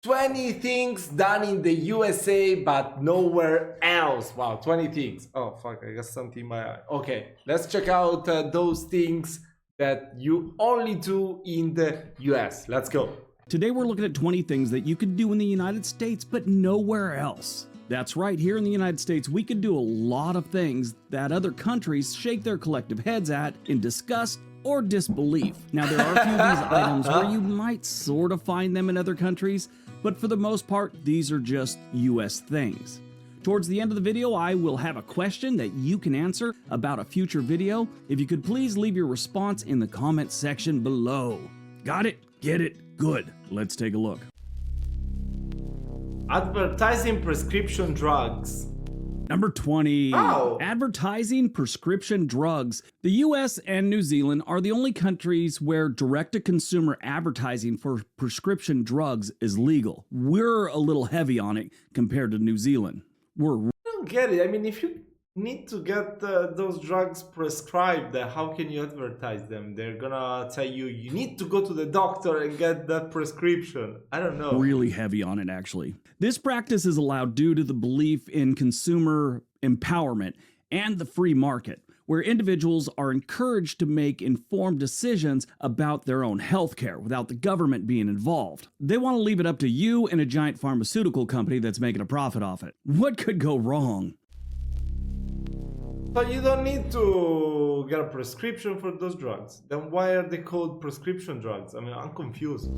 20 things done in the USA but nowhere else. Wow, 20 things. Oh, fuck, I got something in my eye. Okay, let's check out those things that you only do in the US. Let's go. Today we're looking at 20 things that you could do in the United States but nowhere else. That's right, here in the United States we could do a lot of things that other countries shake their collective heads at in disgust or disbelief. Now there are a few of these items where you might sort of find them in other countries, but for the most part these are just US things. Towards the end of the video, I will have a question that you can answer about a future video. If you could please leave your response in the comment section below. Got it? Get it? Good. Let's take a look. Advertising prescription drugs. Number 20. Oh. Advertising prescription drugs. The US and New Zealand are the only countries where direct-to-consumer advertising for prescription drugs is legal. We're a little heavy on it compared to New Zealand. I don't get it. I mean, if you need to get those drugs prescribed, how can you advertise them? They're gonna tell you you need to go to the doctor and get that prescription. I don't know. Really heavy on it, actually. This practice is allowed due to the belief in consumer empowerment and the free market, where individuals are encouraged to make informed decisions about their own healthcare without the government being involved. They want to leave it up to you and a giant pharmaceutical company that's making a profit off it. What could go wrong? So you don't need to get a prescription for those drugs. Then why are they called prescription drugs? I mean, I'm confused.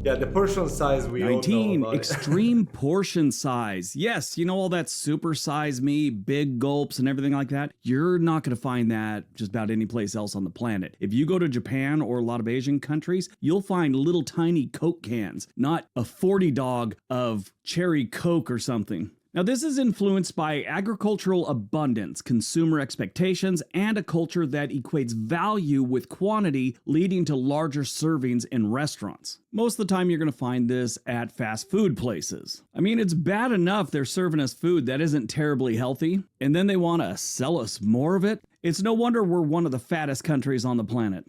Yeah, the portion size we 19. all know about Extreme portion size. Yes, you know all that super size me, big gulps and everything like that? You're not going to find that just about any place else on the planet. If you go to Japan or a lot of Asian countries, you'll find little tiny Coke cans, not a 40 dog of cherry Coke or something. Now, this is influenced by agricultural abundance, consumer expectations, and a culture that equates value with quantity, leading to larger servings in restaurants. Most of the time, you're going to find this at fast food places. I mean, it's bad enough they're serving us food that isn't terribly healthy, and then they want to sell us more of it. It's no wonder we're one of the fattest countries on the planet.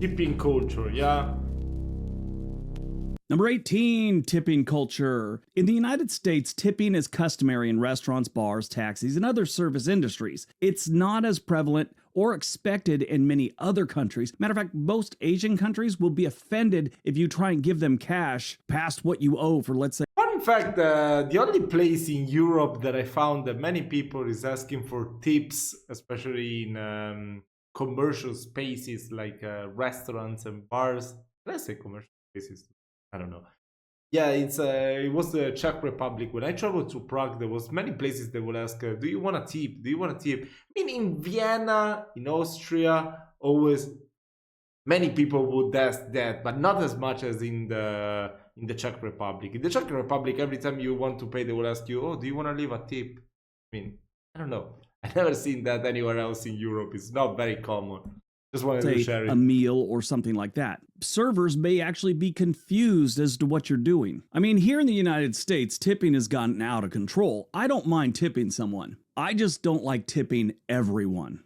tipping culture, yeah. Number 18, tipping culture. In the United States, tipping is customary in restaurants, bars, taxis, and other service industries. It's not as prevalent or expected in many other countries. Matter of fact, most Asian countries will be offended if you try and give them cash past what you owe for, let's say, Fun fact, the only place in Europe that I found that many people is asking for tips, especially in commercial spaces like restaurants and bars. Let's say commercial spaces. I don't know. Yeah, it was the Czech Republic. When I traveled to Prague, there was many places that would ask, "Do you want a tip? Do you want a tip?" I mean, in Vienna, in Austria, always many people would ask that, but not as much as in the Czech Republic. In the Czech Republic, every time you want to pay, they will ask you, "Oh, do you want to leave a tip?" I mean, I don't know. I've never seen that anywhere else in Europe. It's not very common. Just wanted to share it. a meal or something like that. Servers may actually be confused as to what you're doing. I mean, here in the United States, tipping has gotten out of control. I don't mind tipping someone. I just don't like tipping everyone.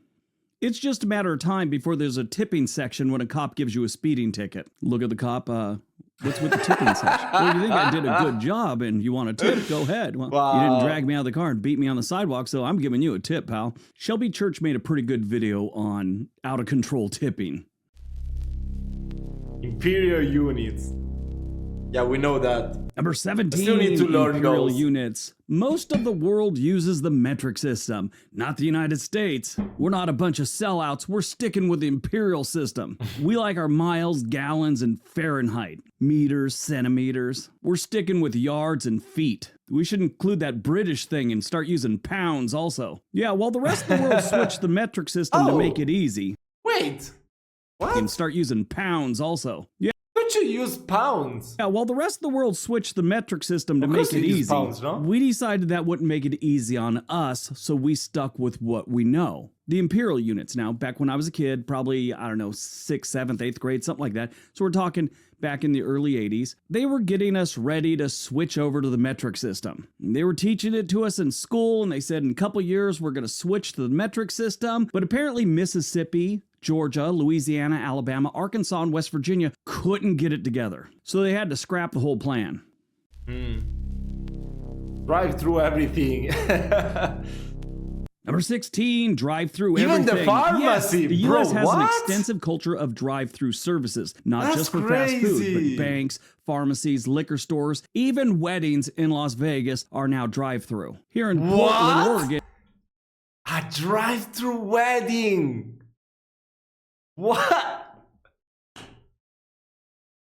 It's just a matter of time before there's a tipping section when a cop gives you a speeding ticket. Look at the cop, what's with the tipping section? Well, you think I did a good job and you want a tip? Go ahead. Well, Wow. You didn't drag me out of the car and beat me on the sidewalk, so I'm giving you a tip, pal. Shelby Church made a pretty good video on out-of-control tipping. Imperial units. Yeah, we know that. Number 17, still need to learn imperial those. units. Most of the world uses the metric system, not the United States. We're not a bunch of sellouts. We're sticking with the imperial system. We like our miles, gallons, and Fahrenheit. Meters, centimeters. We're sticking with yards and feet. We should include that British thing and start using pounds also. Yeah, while the rest of the world switched the metric system to make it easy. Wait. What? And start using pounds also. Yeah. Don't you use pounds? Yeah, while the rest of the world switched the metric system to Of make course it you use easy, pounds, no? we decided that wouldn't make it easy on us, so we stuck with what we know. The imperial units. Now, back when I was a kid, probably, I don't know, 6th, 7th, 8th grade, something like that. So we're talking back in the early 80s. They were getting us ready to switch over to the metric system. They were teaching it to us in school, and they said in a couple years we're going to switch to the metric system. But apparently Mississippi Georgia, Louisiana, Alabama, Arkansas, and West Virginia couldn't get it together. So they had to scrap the whole plan. Drive through everything. Number 16, drive-through Even everything. the pharmacy, yes, the bro, U.S. has an what? extensive culture of drive-through services, not That's just for fast food, crazy. but banks, pharmacies, liquor stores, even weddings in Las Vegas are now drive-through. Here in Portland, Oregon, A drive-through wedding. What?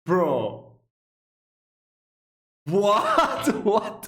Bro. What? What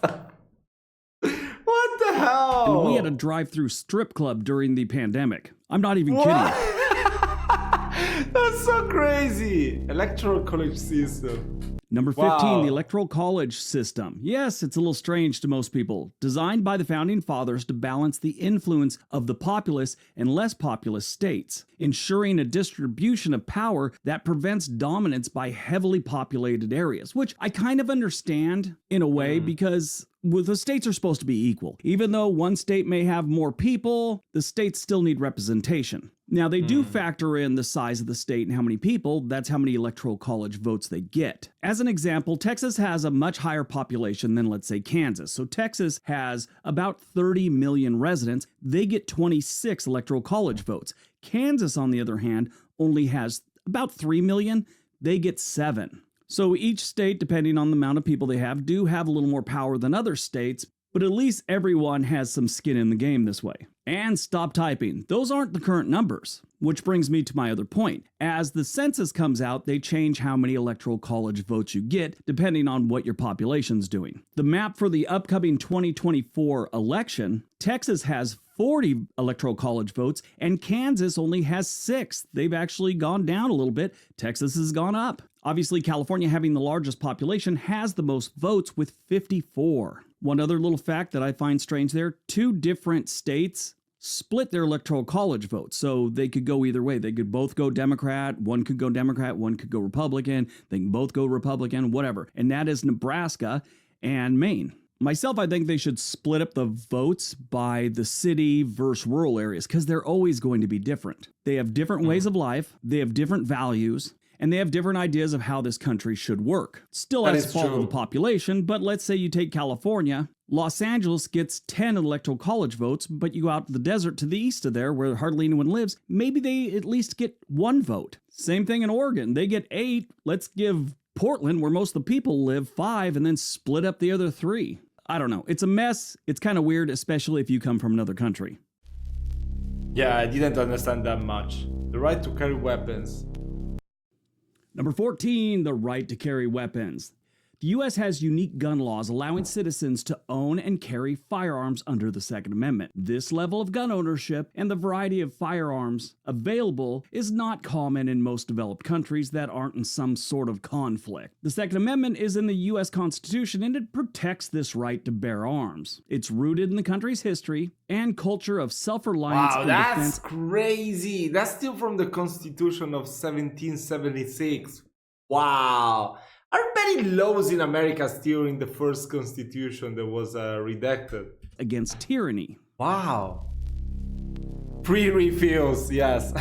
the hell? and we had a drive-through strip club during the pandemic. I'm not even What? kidding. That's so crazy. Electoral college system. Number 15, Wow. the Electoral College system. Yes, it's a little strange to most people. Designed by the Founding Fathers to balance the influence of the populous and less populous states, ensuring a distribution of power that prevents dominance by heavily populated areas, which I kind of understand in a way because the states are supposed to be equal. Even though one state may have more people, the states still need representation. Now, they do factor in the size of the state and how many people, that's how many electoral college votes they get. As an example, Texas has a much higher population than, let's say, Kansas. So Texas has about 30 million residents. They get 26 electoral college votes. Kansas, on the other hand, only has about 3 million. They get 7. So each state, depending on the amount of people they have, do have a little more power than other states, but at least everyone has some skin in the game this way. And stop typing. Those aren't the current numbers. Which brings me to my other point. As the census comes out, they change how many electoral college votes you get, depending on what your population's doing. The map for the upcoming 2024 election, Texas has 40 electoral college votes, and Kansas only has 6. They've actually gone down a little bit. Texas has gone up. Obviously, California, having the largest population, has the most votes with 54. One other little fact that I find strange there, 2 different states split their electoral college votes, so they could go either way. They could both go Democrat, one could go Democrat, one could go Republican, they can both go Republican, whatever. And that is Nebraska and Maine. Myself, I think they should split up the votes by the city versus rural areas, because they're always going to be different. They have different ways of life, they have different values, and they have different ideas of how this country should work. Still That has is to follow true. the population, but let's say you take California. Los Angeles gets 10 electoral college votes, but you go out to the desert to the east of there where hardly anyone lives, maybe they at least get 1 vote. Same thing in Oregon. They get 8. Let's give Portland, where most of the people live, 5, and then split up the other 3. I don't know. It's a mess. It's kind of weird, especially if you come from another country. Yeah, I didn't understand that much. The right to carry weapons. Number 14, the right to carry weapons. The U.S. has unique gun laws allowing citizens to own and carry firearms under the Second Amendment. This level of gun ownership and the variety of firearms available is not common in most developed countries that aren't in some sort of conflict. The Second Amendment is in the U.S. Constitution and it protects this right to bear arms. It's rooted in the country's history and culture of self-reliance Wow, and that's defense. crazy. That's still from the Constitution of 1776. Wow. Are many laws in America still in the first Constitution that was redacted? Against tyranny. Wow. Free refills, yes.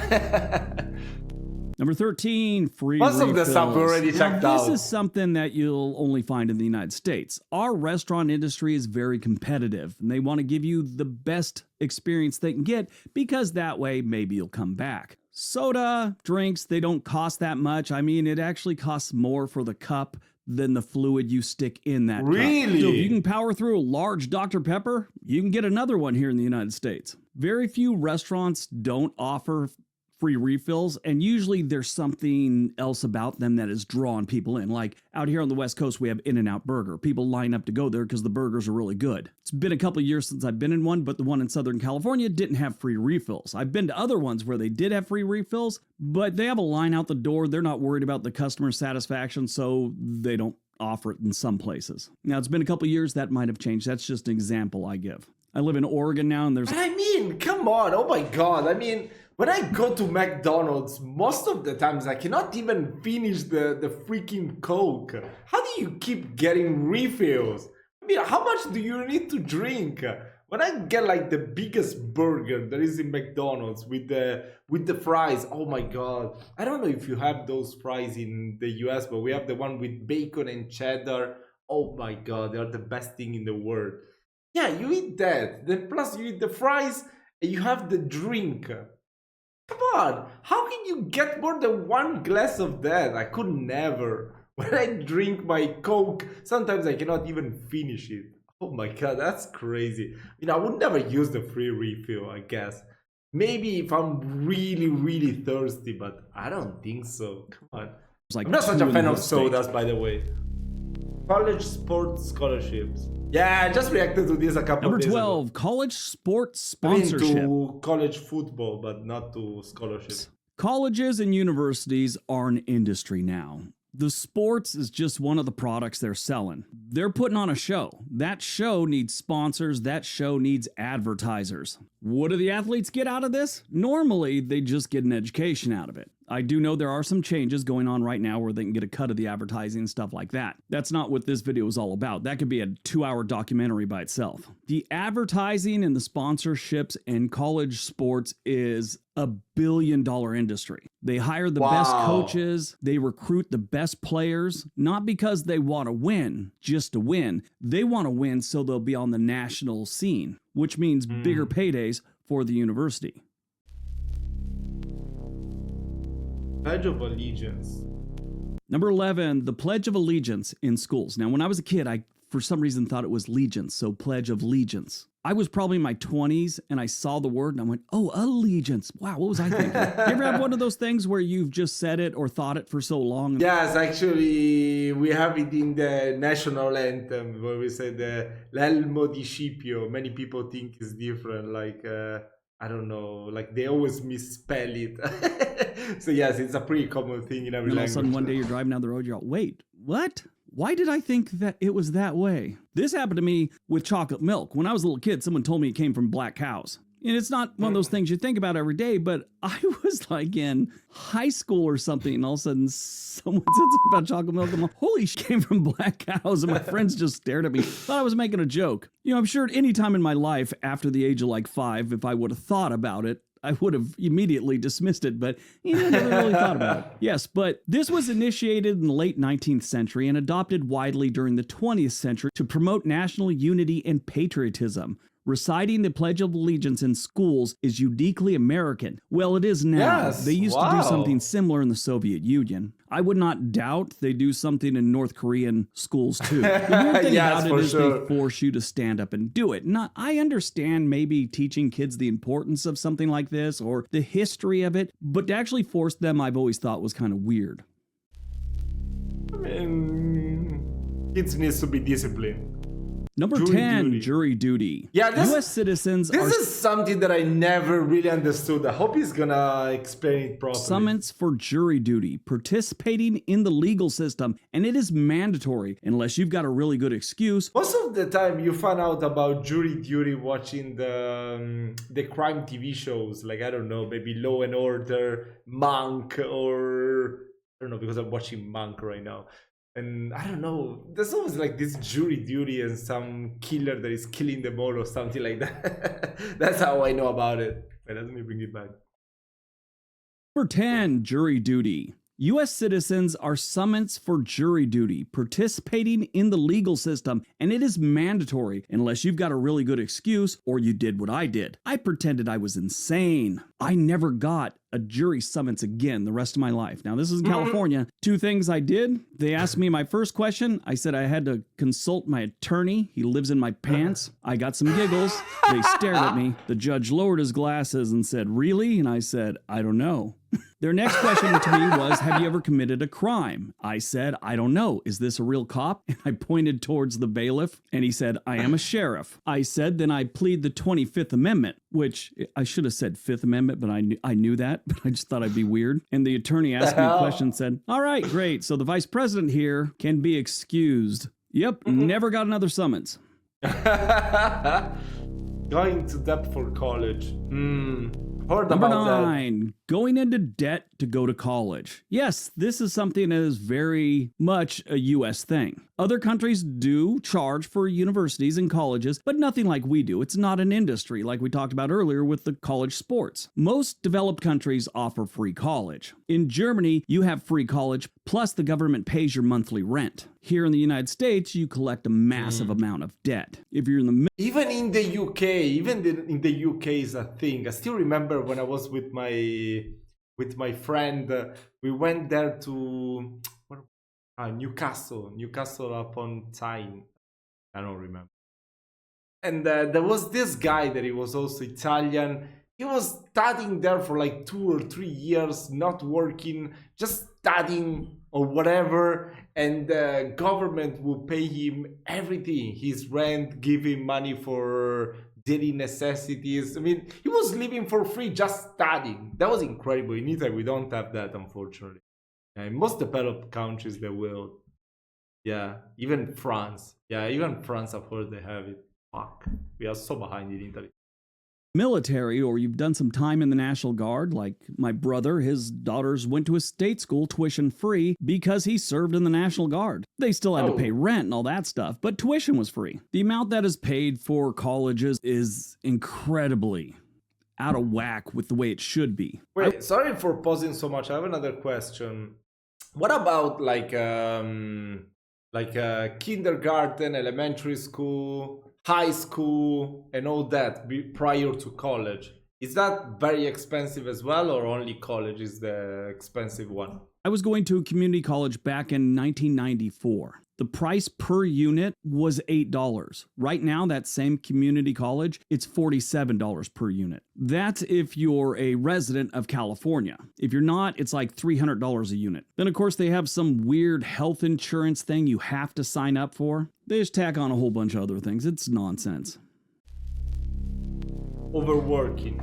Number 13, free Most refills. of the stuff we already Now, checked out. This is something that you'll only find in the United States. Our restaurant industry is very competitive, and they want to give you the best experience they can get because that way maybe you'll come back. Soda, drinks, they don't cost that much. I mean, it actually costs more for the cup than the fluid you stick in that cup. Really? So if you can power through a large Dr. Pepper, you can get another one here in the United States. Very few restaurants don't offer free refills, and usually there's something else about them that is drawing people in. Like out here on the West Coast, we have In-N-Out Burger. People line up to go there because the burgers are really good. It's been a couple of years since I've been in one, but the one in Southern California didn't have free refills. I've been to other ones where they did have free refills, but they have a line out the door. They're not worried about the customer satisfaction, so they don't offer it in some places. Now, it's been a couple of years. That might have changed. That's just an example I give. I live in Oregon now, and there's... But I mean, come on. Oh my God. I mean, when I go to McDonald's, most of the times I cannot even finish the freaking Coke. How do you keep getting refills? I mean, how much do you need to drink? when I get like the biggest burger there is in McDonald's with the fries, oh my god! I don't know if you have those fries in the US, but we have the one with bacon and cheddar. Oh my god, they are the best thing in the world. Yeah, you eat that, then plus you eat the fries and you have the drink. Come on, how can you get more than one glass of that? I could never. When I drink my Coke, sometimes I cannot even finish it. Oh my god, that's crazy. I would never use the free refill, I guess. Maybe if I'm really, really thirsty, but I don't think so. Come on. Like I'm not such a fan of sodas, by the way. College sports scholarships. Yeah, I just reacted to this a couple of days ago. Number 12, college sports I mean, sponsorship. to college football, but not to scholarships. Colleges and universities are an industry now. The sports is just one of the products they're selling. They're putting on a show. That show needs sponsors. That show needs advertisers. What do the athletes get out of this? Normally, they just get an education out of it. I do know there are some changes going on right now where they can get a cut of the advertising and stuff like that. That's not what this video is all about. That could be a 2-hour documentary by itself. The advertising and the sponsorships in college sports is a billion-dollar industry. They hire the best coaches, they recruit the best players, not because they want to win, just to win. They want to win so they'll be on the national scene, which means bigger paydays for the university. Pledge of Allegiance. Number 11, the Pledge of Allegiance in schools. Now, when I was a kid, I, for some reason, thought it was allegiance, so Pledge of Allegiance. I was probably in my 20s, and I saw the word, and I went, oh, allegiance. Wow, what was I thinking? You ever have one of those things where you've just said it or thought it for so long? Yes, actually, we have it in the national anthem, where we say the l'elmo di Scipio. Many people think it's different, like... I don't know, like they always misspell it. So yes, it's a pretty common thing in every language. All of a sudden, one day you're driving down the road, you're like, wait, what? Why did I think that it was that way? This happened to me with chocolate milk. When I was a little kid, someone told me it came from black cows. And it's not one of those things you think about every day, but I was like in high school or something, and all of a sudden someone said something about chocolate milk. I'm like, holy shit, came from black cows. And my friends just stared at me, thought I was making a joke. I'm sure at any time in my life after the age of like 5, if I would have thought about it, I would have immediately dismissed it, but I never really thought about it. Yes, but this was initiated in the late 19th century and adopted widely during the 20th century to promote national unity and patriotism. Reciting the Pledge of Allegiance in schools is uniquely American. Well, it is now. Yes, they used to do something similar in the Soviet Union. I would not doubt they do something in North Korean schools too. The weird thing about it is they force you to stand up and do it. I understand maybe teaching kids the importance of something like this or the history of it, but to actually force them, I've always thought was kind of weird. I mean, kids needs to be disciplined. Number 10, jury duty. Yeah, U.S. citizens This is something that I never really understood. I hope he's gonna explain it properly. Summons for jury duty, participating in the legal system, and it is mandatory unless you've got a really good excuse. Most of the time, you find out about jury duty watching the crime TV shows, like I don't know, maybe Law and Order, Monk, or I don't know because I'm watching Monk right now. And I don't know, there's always like this jury duty and some killer that is killing them all or something like that. That's how I know about it. Wait, let me bring it back. Number 10, jury duty. U.S. citizens are summoned for jury duty, participating in the legal system, and it is mandatory unless you've got a really good excuse or you did what I did. I pretended I was insane. I never got a jury summons again the rest of my life. Now, this is in California. 2 things I did. They asked me my first question. I said I had to consult my attorney. He lives in my pants. I got some giggles. They stared at me. The judge lowered his glasses and said, really? And I said, I don't know. Their next question to me was, have you ever committed a crime? I said, I don't know. Is this a real cop? And I pointed towards the bailiff, and he said, I am a sheriff. I said, then I plead the 25th Amendment, which I should have said 5th Amendment, but I knew that, but I just thought I'd be weird. And the attorney asked me a question and said, all right, great. So the vice president here can be excused. Yep, never got another summons. Going to depth for college. Heard Number about 9, Going into debt to go to college. Yes, this is something that is very much a US thing. Other countries do charge for universities and colleges, but nothing like we do. It's not an industry like we talked about earlier with the college sports. Most developed countries offer free college. In Germany, you have free college, plus the government pays your monthly rent. Here in the United States, you collect a massive amount of debt. If you're in the Even in the UK, in the UK is a thing. I still remember when I was with my friend, we went there to Newcastle upon Tyne. I don't remember. And there was this guy that he was also Italian. He was studying there for like 2 or 3 years, not working, just studying or whatever. And the government will pay him everything, his rent, give him money for daily necessities. I mean, he was living for free just studying. That was incredible. In Italy, we don't have that, unfortunately. In most developed countries, they will. Yeah, even France. Yeah, even France, I've heard they have it. Fuck, we are so behind in Italy. Military, or you've done some time in the National Guard, like my brother, his daughters went to a state school tuition free because he served in the National Guard. They still had to pay rent and all that stuff, but tuition was free. The amount that is paid for colleges is incredibly out of whack with the way it should be. Wait, sorry for pausing so much. I have another question. What about like kindergarten, elementary school, high school, and all that prior to college? Is that very expensive as well, or only college is the expensive one? I was going to a community college back in 1994. The price per unit was $8. Right now, that same community college, it's $47 per unit. That's if you're a resident of California. If you're not, it's like $300 a unit. Then, of course, they have some weird health insurance thing you have to sign up for. They just tack on a whole bunch of other things. It's nonsense. Overworking.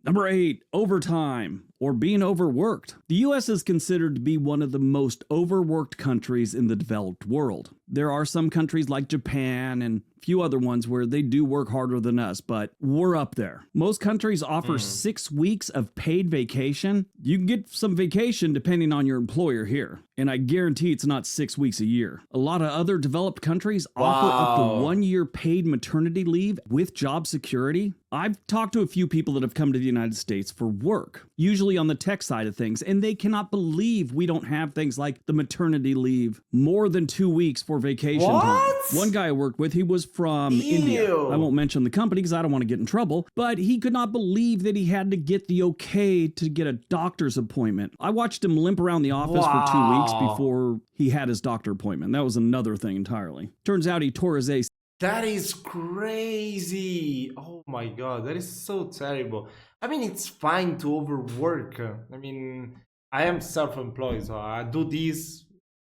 Number 8, overtime, or being overworked. The US is considered to be one of the most overworked countries in the developed world. There are some countries like Japan and a few other ones where they do work harder than us, but we're up there. Most countries offer 6 weeks of paid vacation. You can get some vacation depending on your employer here, and I guarantee it's not 6 weeks a year. A lot of other developed countries offer up to 1 year paid maternity leave with job security. I've talked to a few people that have come to the United States for work, usually on the tech side of things, and they cannot believe we don't have things like the maternity leave, more than 2 weeks for vacation time. One guy I worked with, he was from India. I won't mention the company because I don't want to get in trouble, but he could not believe that he had to get the okay to get a doctor's appointment. I watched him limp around the office for 2 weeks before he had his doctor appointment. That was another thing entirely. Turns out he tore his ACL. That is crazy. Oh my God, that is so terrible. I mean, it's fine to overwork. I mean, I am self-employed, so I do this,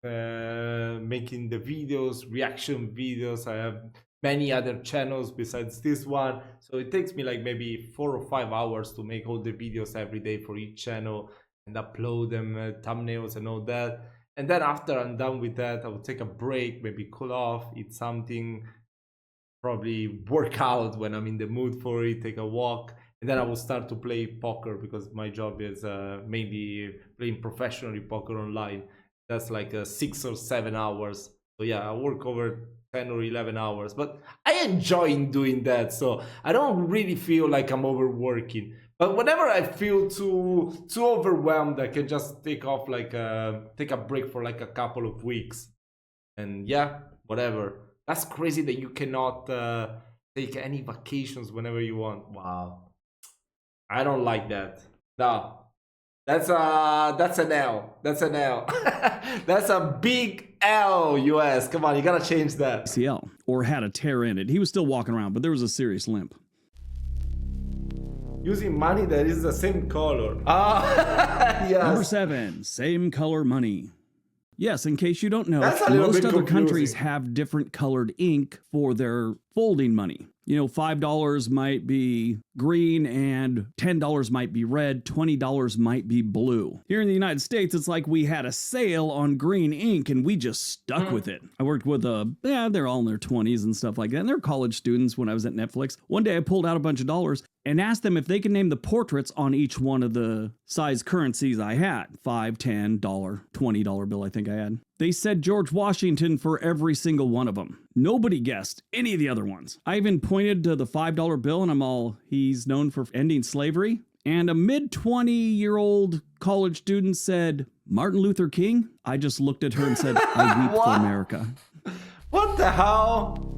making the videos, reaction videos. I have many other channels besides this one. So it takes me like maybe 4 or 5 hours to make all the videos every day for each channel and upload them, thumbnails and all that. And then after I'm done with that, I will take a break, maybe cool off, eat something, probably work out when I'm in the mood for it, take a walk, and then I will start to play poker because my job is mainly playing professionally poker online. That's like 6 or 7 hours. So yeah, I work over 10 or 11 hours, but I enjoy doing that. So I don't really feel like I'm overworking. But whenever I feel too overwhelmed, I can just take off take a break for like a couple of weeks. And yeah, whatever. That's crazy that you cannot take any vacations whenever you want. Wow. I don't like that. No. That's an L. That's an L. That's a big L, US. Come on, you gotta change that. ACL, or had a tear in it. He was still walking around, but there was a serious limp. Using money that is the same color. Ah, yes. Number 7, same color money. Yes, in case you don't know, That's a most little bit other confusing. countries have different colored ink for their folding money. $5 might be green and $10 might be red, $20 might be blue. Here in the United States, it's like we had a sale on green ink and we just stuck with it. I worked with they're all in their 20s and stuff like that. And they're college students when I was at Netflix. One day I pulled out a bunch of dollars and asked them if they could name the portraits on each one of the size currencies I had. $5, $10, $20 bill I think I had. They said George Washington for every single one of them. Nobody guessed any of the other ones. I even pointed to the $5 bill and he's known for ending slavery. And a mid-20-year-old college student said, Martin Luther King? I just looked at her and said, I weep for America. What the hell?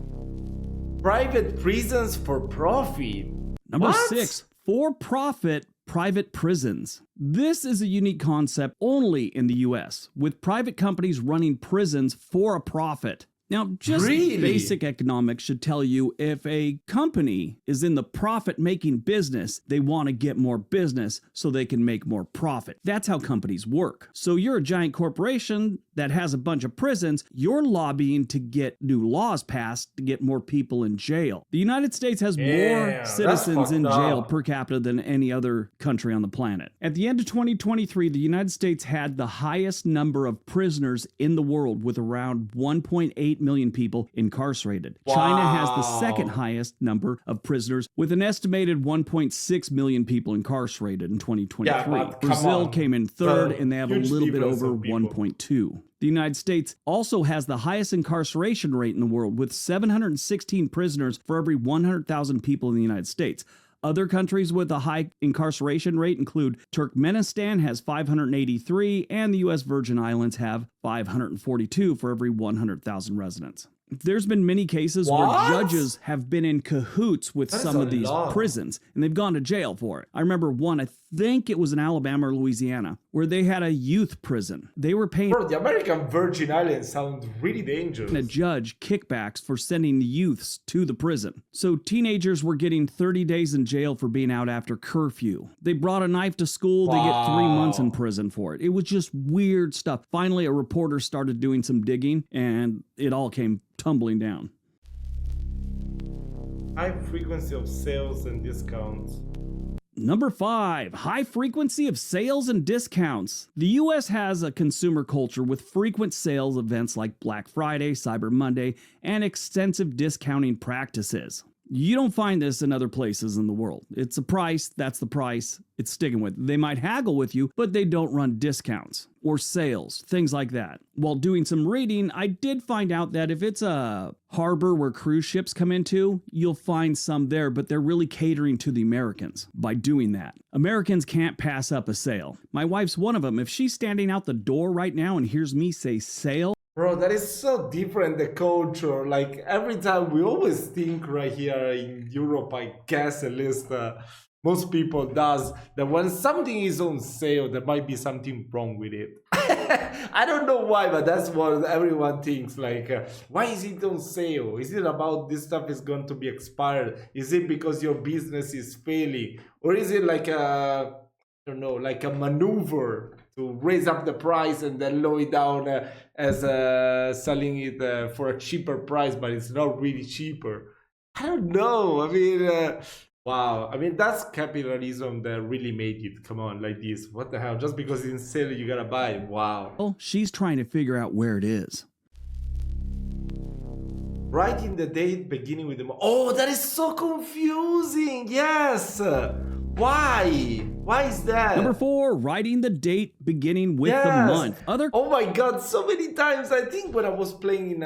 Private prisons for profit. Number 6, for-profit private prisons. This is a unique concept only in the US, with private companies running prisons for a profit. Now, just basic economics should tell you if a company is in the profit-making business, they want to get more business so they can make more profit. That's how companies work. So you're a giant corporation that has a bunch of prisons, you're lobbying to get new laws passed to get more people in jail. The United States has more citizens in jail per capita than any other country on the planet. At the end of 2023, the United States had the highest number of prisoners in the world with around 1.8 million people incarcerated. Wow. China has the second highest number of prisoners with an estimated 1.6 million people incarcerated in 2023. Yeah, Brazil came in third and they have a little bit over 1.2. The United States also has the highest incarceration rate in the world with 716 prisoners for every 100,000 people in the United States. Other countries with a high incarceration rate include Turkmenistan has 583 and the U.S. Virgin Islands have 542 for every 100,000 residents. There's been many cases where judges have been in cahoots with some of these prisons, and they've gone to jail for it. I remember one, I think it was in Alabama or Louisiana, where they had a youth prison. They were paying Bro, the American Virgin Islands sound really dangerous. a judge kickbacks for sending the youths to the prison. So teenagers were getting 30 days in jail for being out after curfew. They brought a knife to school, they get 3 months in prison for it. It was just weird stuff. Finally, a reporter started doing some digging, and it all came tumbling down. High frequency of sales and discounts. Number 5, high frequency of sales and discounts. The US has a consumer culture with frequent sales events like Black Friday, Cyber Monday, and extensive discounting practices. You don't find this in other places in the world. It's a price, that's the price, it's sticking with. They might haggle with you, but they don't run discounts or sales, things like that. While doing some reading, I did find out that if it's a harbor where cruise ships come into, you'll find some there, but they're really catering to the Americans by doing that. Americans can't pass up a sale. My wife's one of them. If she's standing out the door right now and hears me say sale, Bro, that is so different, the culture. Like, every time we always think right here in Europe, I guess at least most people does, that when something is on sale, there might be something wrong with it. I don't know why, but that's what everyone thinks. Like, why is it on sale? Is it about this stuff is going to be expired? Is it because your business is failing? Or is it like a, I don't know, like a maneuver to raise up the price and then lower it down as selling it for a cheaper price, but it's not really cheaper. I don't know. I mean, wow. I mean, that's capitalism that really made it. Come on, like this. What the hell? Just because it's in sale, you gotta buy it. Wow. well, she's trying to figure out where it is. Writing the date beginning with the oh, that is so confusing. Yes. Why? Why is that? Number 4, writing the date beginning with the month. Oh my god, so many times. I think when I was playing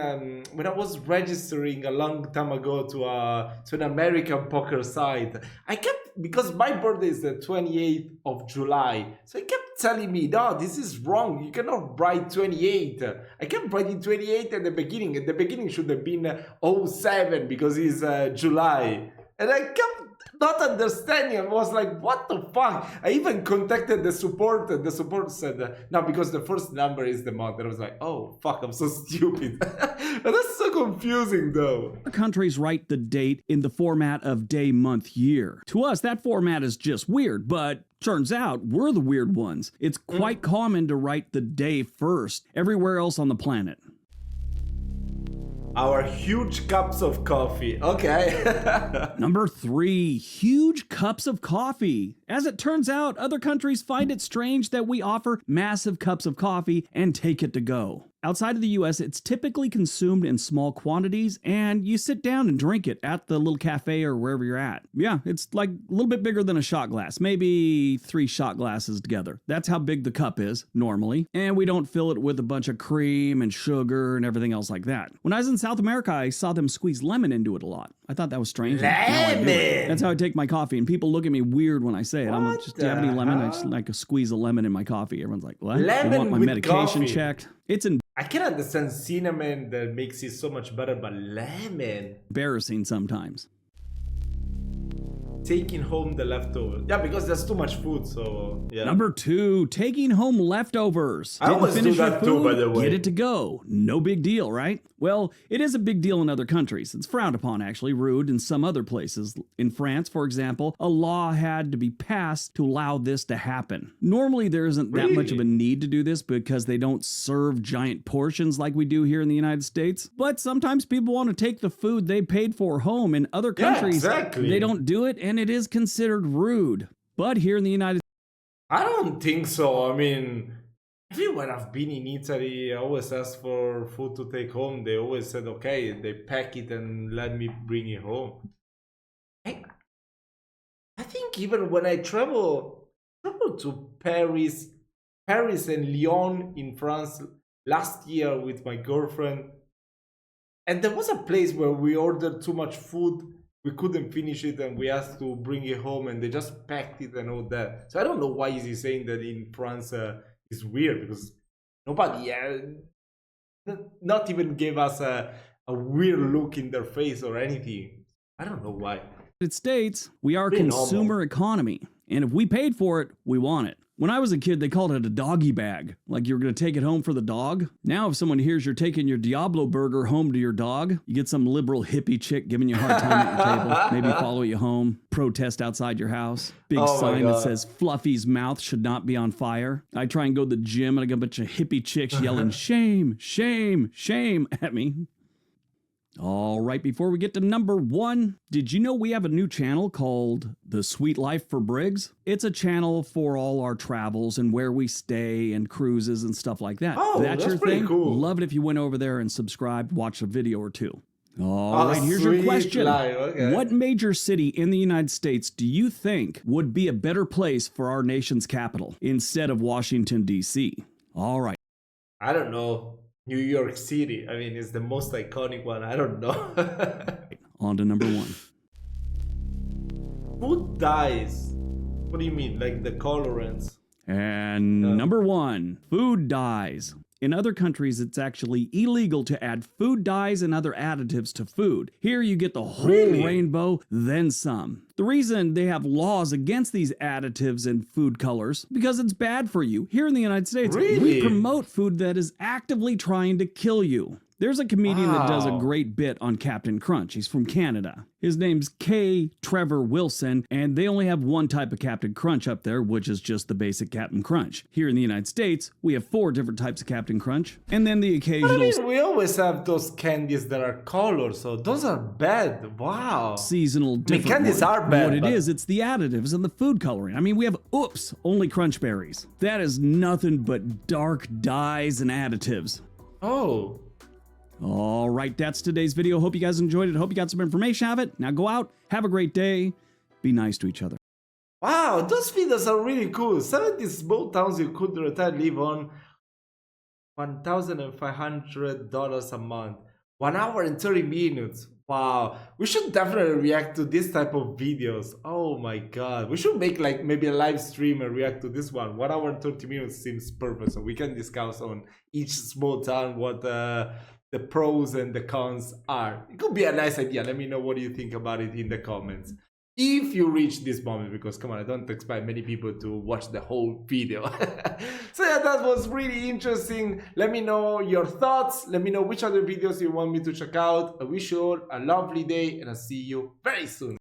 when I was registering a long time ago to an American poker site, I kept, because my birthday is the 28th of July, so he kept telling me, no, this is wrong, you cannot write 28. I kept writing 28 at the beginning, and the beginning should have been 07 because it's July. And I kept not understanding. I was like, what the fuck? I even contacted the support, and the support said, no, because the first number is the month. And I was like, oh, fuck, I'm so stupid. But that's so confusing, though. Other countries write the date in the format of day, month, year. To us, that format is just weird, but turns out we're the weird ones. It's quite common to write the day first everywhere else on the planet. Our huge cups of coffee. Okay. Number 3, huge cups of coffee. As it turns out, other countries find it strange that we offer massive cups of coffee and take it to go. Outside of the US, it's typically consumed in small quantities, and you sit down and drink it at the little cafe or wherever you're at. Yeah, it's like a little bit bigger than a shot glass, maybe 3 shot glasses together. That's how big the cup is, normally. And we don't fill it with a bunch of cream and sugar and everything else like that. When I was in South America, I saw them squeeze lemon into it a lot. I thought that was strange. Lemon! That's how I take my coffee, and people look at me weird when I say it. I'm like, do you have any lemon? I just like a squeeze of lemon in my coffee. Everyone's like, what? Lemon you want my with medication coffee. checked? It's I can understand cinnamon that makes it so much better, but lemon. embarrassing sometimes. Taking home the leftovers. Yeah, because there's too much food, so yeah. Number 2, taking home leftovers. I always do that too, by the way. Get it to go. No big deal, right? Well, it is a big deal in other countries. It's frowned upon, actually, rude in some other places. In France, for example, a law had to be passed to allow this to happen. Normally, there isn't that much of a need to do this because they don't serve giant portions like we do here in the United States. But sometimes people want to take the food they paid for home. In other countries, they don't do it, and it is considered rude. But here in the United I don't think so. I mean, everywhere I've been in Italy, I always ask for food to take home. They always said, okay, they pack it and let me bring it home. I think even when I travel to Paris and Lyon in France last year with my girlfriend, and there was a place where we ordered too much food. We couldn't finish it and we asked to bring it home and they just packed it and all that. So I don't know why is he saying that in France is weird, because nobody, not even gave us a weird look in their face or anything. I don't know why. States, we are a Pretty consumer normal. economy. And if we paid for it, we want it. When I was a kid, they called it a doggy bag, like you were going to take it home for the dog. Now, if someone hears you're taking your Diablo burger home to your dog, you get some liberal hippie chick giving you a hard time at your table, maybe follow you home, protest outside your house, big sign that says Fluffy's mouth should not be on fire. I try and go to the gym and I get a bunch of hippie chicks yelling, shame, shame, shame at me. All right, before we get to number 1, did you know we have a new channel called The Sweet Life for Briggs? It's a channel for all our travels and where we stay and cruises and stuff like that. Oh, that's your pretty thing? cool. Love it if you went over there and subscribed, watched a video or two. All right, here's your Sweet question. life, okay. What major city in the United States do you think would be a better place for our nation's capital instead of Washington, D.C.? All right. I don't know. New York City. I mean, it's the most iconic one. I don't know. On to number 1. Food dyes. What do you mean? Like the colorants? And number 1, food dyes. In other countries, it's actually illegal to add food dyes and other additives to food. Here you get the whole rainbow, then some. The reason they have laws against these additives and food colors, because it's bad for you. Here in the United States, we promote food that is actively trying to kill you. There's a comedian that does a great bit on Captain Crunch. He's from Canada. His name's K. Trevor Wilson, and they only have one type of Captain Crunch up there, which is just the basic Captain Crunch. Here in the United States, we have 4 different types of Captain Crunch, and then the occasional... But I mean, we always have those candies that are colored, so those are bad. Wow. Seasonal different candies one. are bad, What but- it is, it's the additives and the food coloring. I mean, we have, only Crunch Berries. That is nothing but dark dyes and additives. Oh. All right, that's today's video. Hope you guys enjoyed it. Hope you got some information out of it. Now go out, have a great day, be nice to each other. Wow, those videos are really cool. 70 small towns you could retire live on. $1,500 a month. 1 hour and 30 minutes. Wow. We should definitely react to this type of videos. Oh my god. We should make like maybe a live stream and react to this one. 1 hour and 30 minutes seems perfect. So we can discuss on each small town what the pros and the cons are. It could be a nice idea. Let me know what you think about it in the comments. If you reach this moment, because come on, I don't expect many people to watch the whole video. So yeah, that was really interesting. Let me know your thoughts. Let me know which other videos you want me to check out. I wish you all a lovely day and I'll see you very soon.